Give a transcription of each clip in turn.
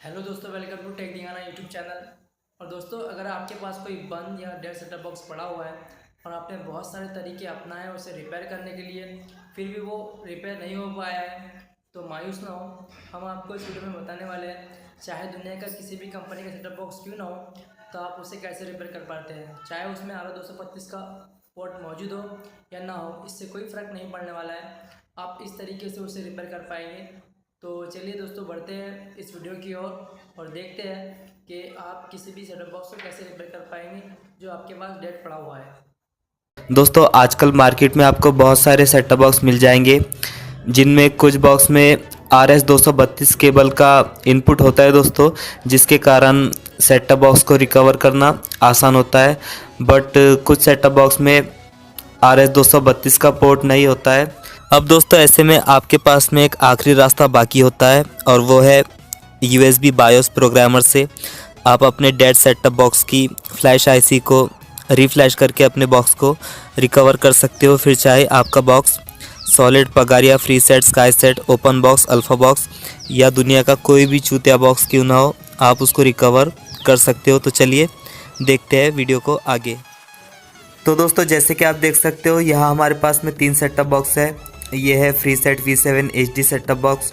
Hello दोस्तों, welcome to tech दिगाना YouTube channel. और दोस्तों, अगर आपके पास कोई बंद या डेड सेटअप बॉक्स पड़ा हुआ है और आपने बहुत सारे तरीके अपनाए हैं उसे रिपेयर करने के लिए, फिर भी वो रिपेयर नहीं हो पाया है, तो मायूस ना हो। हम आपको इस वीडियो में बताने वाले हैं, चाहे दुनिया का किसी भी कंपनी का सेटअप बॉक्स क्यों ना हो, तो आप उसे कैसे रिपेयर कर पाते हैं। चाहे उसमें RS-232 का पोर्ट मौजूद हो या ना हो, इससे कोई फ़र्क नहीं पड़ने वाला है। आप इस तरीके से उसे रिपेयर कर पाएंगे। तो चलिए दोस्तों, बढ़ते हैं इस वीडियो की ओर और देखते हैं कि आप किसी भी सेटअप बॉक्स को कैसे रिपेयर कर पाएंगे जो आपके पास डेड पड़ा हुआ है। दोस्तों आजकल मार्केट में आपको बहुत सारे सेटअप बॉक्स मिल जाएंगे, जिनमें कुछ बॉक्स में RS-232 केबल का इनपुट होता है दोस्तों, जिसके कारण सेटअप बॉक्स को रिकवर करना आसान होता है। बट कुछ सेटअप बॉक्स में RS-232 का पोर्ट नहीं होता है। अब दोस्तों ऐसे में आपके पास में एक आखिरी रास्ता बाकी होता है, और वो है USB बायोस प्रोग्रामर से आप अपने डेड सेटअप बॉक्स की फ्लैश आईसी को रीफ्लैश करके अपने बॉक्स को रिकवर कर सकते हो। फिर चाहे आपका बॉक्स सॉलिड, पगारिया, free set, sky set, open box, alpha box या दुनिया का कोई भी चूतिया बॉक्स क्यों ना हो, आप उसको रिकवर कर सकते हो। तो चलिए देखते हैं वीडियो को आगे। तो दोस्तों जैसे कि आप देख सकते हो, यहाँ हमारे पास में 3 सेटअप बॉक्स है। ये है free set V7 HD setup box,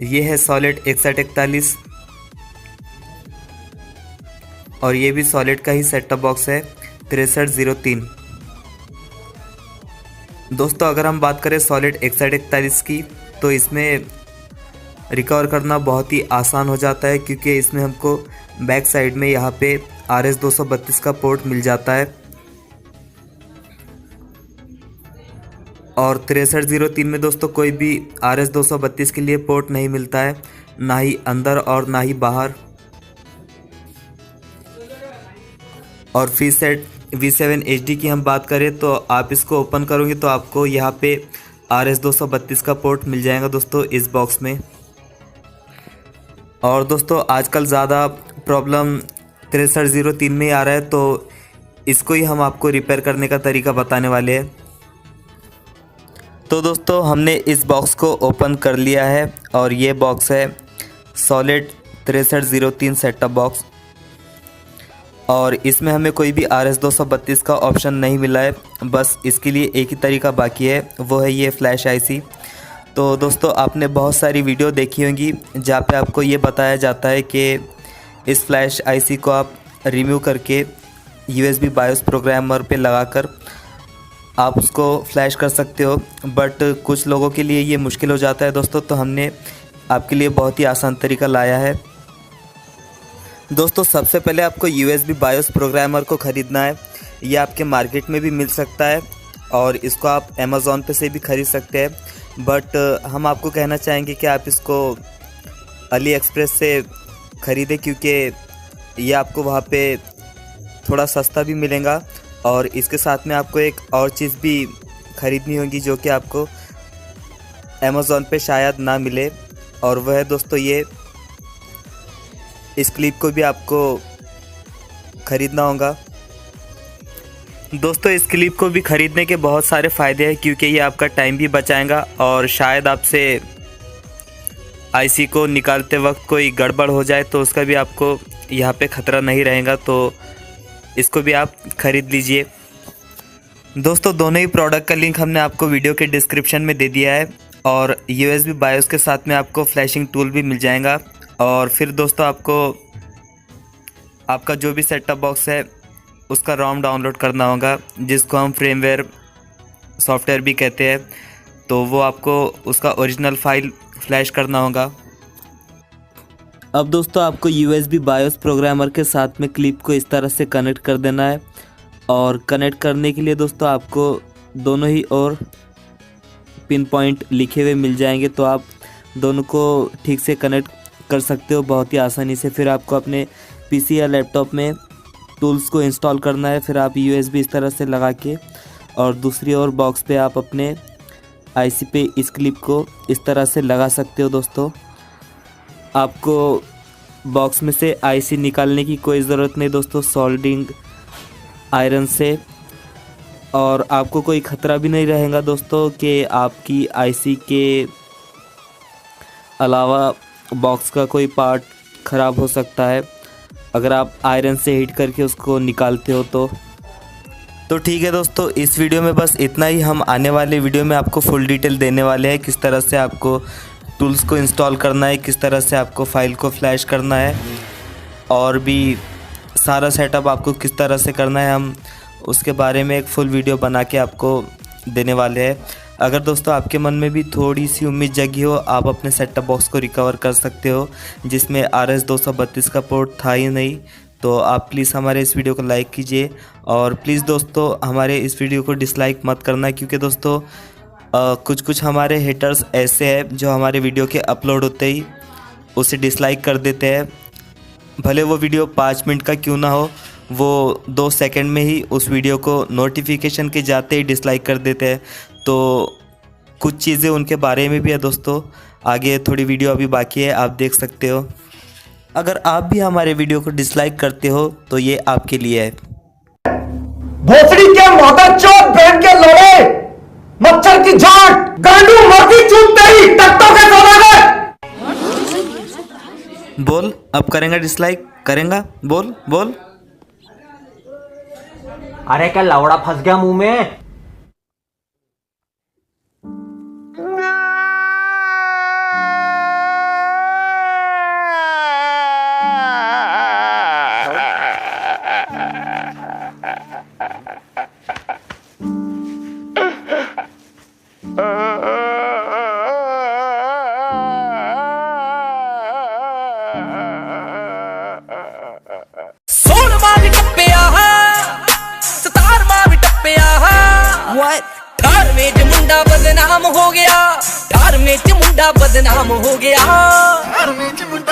ये है सॉलिड 6141, और ये भी सॉलिड का ही सेटअप बॉक्स है 6303। दोस्तों अगर हम बात करें सॉलिड 6141 की, तो इसमें रिकवर करना बहुत ही आसान हो जाता है, क्योंकि इसमें हमको बैक साइड में यहाँ पे RS-232 का पोर्ट मिल जाता है। और 6303 में दोस्तों कोई भी RS-232 के लिए पोर्ट नहीं मिलता है, ना ही अंदर और ना ही बाहर। और फ्री सेट V7 HD की हम बात करें, तो आप इसको ओपन करोगे तो आपको यहाँ पे RS-232 का पोर्ट मिल जाएगा दोस्तों इस बॉक्स में। और दोस्तों आजकल ज़्यादा प्रॉब्लम 6303 में ही आ रहा है, तो इसको ही हम आपको रिपेयर करने का तरीका बताने वाले हैं। तो दोस्तों हमने इस बॉक्स को ओपन कर लिया है, और ये बॉक्स है सॉलिड 6303 सेटअप बॉक्स, और इसमें हमें कोई भी RS-232 का ऑप्शन नहीं मिला है। बस इसके लिए एक ही तरीका बाकी है, वो है ये फ्लैश आईसी। तो दोस्तों आपने बहुत सारी वीडियो देखी होंगी जहाँ पे आपको ये बताया जाता है कि इस फ्लैश आईसी को आप रिमूव करके USB बायोस प्रोग्रामर पे लगाकर आप उसको फ्लैश कर सकते हो। बट कुछ लोगों के लिए ये मुश्किल हो जाता है दोस्तों, तो हमने आपके लिए बहुत ही आसान तरीका लाया है। दोस्तों सबसे पहले आपको USB बायोस प्रोग्रामर को ख़रीदना है। ये आपके मार्केट में भी मिल सकता है, और इसको आप अमेज़ॉन पे से भी ख़रीद सकते हैं। बट हम आपको कहना चाहेंगे कि आप इसको अली एक्सप्रेस से ख़रीदें, क्योंकि ये आपको वहाँ पे थोड़ा सस्ता भी मिलेगा। और इसके साथ में आपको एक और चीज़ भी ख़रीदनी होगी जो कि आपको अमेज़ॉन पे शायद ना मिले, और वह है दोस्तों ये इस क्लिप को भी आपको ख़रीदना होगा। दोस्तों इस क्लिप को भी ख़रीदने के बहुत सारे फ़ायदे हैं, क्योंकि ये आपका टाइम भी बचाएगा, और शायद आपसे आईसी को निकालते वक्त कोई गड़बड़ हो जाए तो उसका भी आपको यहाँ पे ख़तरा नहीं रहेगा। तो इसको भी आप ख़रीद लीजिए। दोस्तों दोनों ही प्रोडक्ट का लिंक हमने आपको वीडियो के डिस्क्रिप्शन में दे दिया है, और USB बायोस के साथ में आपको फ्लैशिंग टूल भी मिल जाएगा। और फिर दोस्तों आपको आपका जो भी सेटअप बॉक्स है उसका ROM डाउनलोड करना होगा, जिसको हम फ्रेमवेयर सॉफ्टवेयर भी कहते हैं। तो वो आपको उसका ओरिजिनल फाइल फ्लैश करना होगा। अब दोस्तों आपको USB बायोस प्रोग्रामर के साथ में क्लिप को इस तरह से कनेक्ट कर देना है, और कनेक्ट करने के लिए दोस्तों आपको दोनों ही ओर पिन पॉइंट लिखे हुए मिल जाएंगे, तो आप दोनों को ठीक से कनेक्ट कर सकते हो बहुत ही आसानी से। फिर आपको अपने PC या लैपटॉप में टूल्स को इंस्टॉल करना है। फिर आप USB इस तरह से लगा के, और दूसरी ओर बॉक्स पे आप अपने आईसी पे इस क्लिप को इस तरह से लगा सकते हो। दोस्तों आपको बॉक्स में से आईसी निकालने की कोई ज़रूरत नहीं दोस्तों, सोल्डरिंग आयरन से, और आपको कोई ख़तरा भी नहीं रहेगा दोस्तों कि आपकी आईसी के अलावा बॉक्स का कोई पार्ट ख़राब हो सकता है अगर आप आयरन से हीट करके उसको निकालते हो तो ठीक है दोस्तों, इस वीडियो में बस इतना ही। हम आने वाले वीडियो में आपको फुल डिटेल देने वाले हैं, किस तरह से आपको टूल्स को इंस्टॉल करना है, किस तरह से आपको फाइल को फ्लैश करना है और भी सारा सेटअप आपको किस तरह से करना है, हम उसके बारे में एक फुल वीडियो बना के आपको देने वाले हैं। अगर दोस्तों आपके मन में भी थोड़ी सी उम्मीद जगी हो, आप अपने सेटअप बॉक्स को रिकवर कर सकते हो जिसमें RS-232 का पोर्ट था ही नहीं, तो आप प्लीज़ हमारे इस वीडियो को लाइक कीजिए। और प्लीज़ दोस्तों हमारे इस वीडियो को डिसलाइक मत करना, क्योंकि दोस्तों कुछ हमारे हेटर्स ऐसे हैं जो हमारे वीडियो के अपलोड होते ही उसे डिसलाइक कर देते हैं। भले वो वीडियो 5 मिनट का क्यों ना हो, वो 2 सेकंड में ही उस वीडियो को नोटिफिकेशन के जाते ही डिसलाइक कर देते हैं। तो कुछ चीज़ें उनके बारे में भी है दोस्तों, आगे थोड़ी वीडियो अभी बाकी है, आप देख सकते हो। अगर आप भी हमारे वीडियो को डिसलाइक करते हो तो ये आपके लिए है। भोसड़ी के मादरचोद बहन के लोड़े, मच्छर की झाट, गांडू मर्दी चूमते ही टट्टों के सौदागर। बोल, अब करेंगा डिसलाइक? करेंगा? बोल बोल। अरे क्या लवड़ा फंस गया मुंह में। ठार में च मुंडा बदनाम हो गया, ठार में च मुंडा बदनाम हो गया।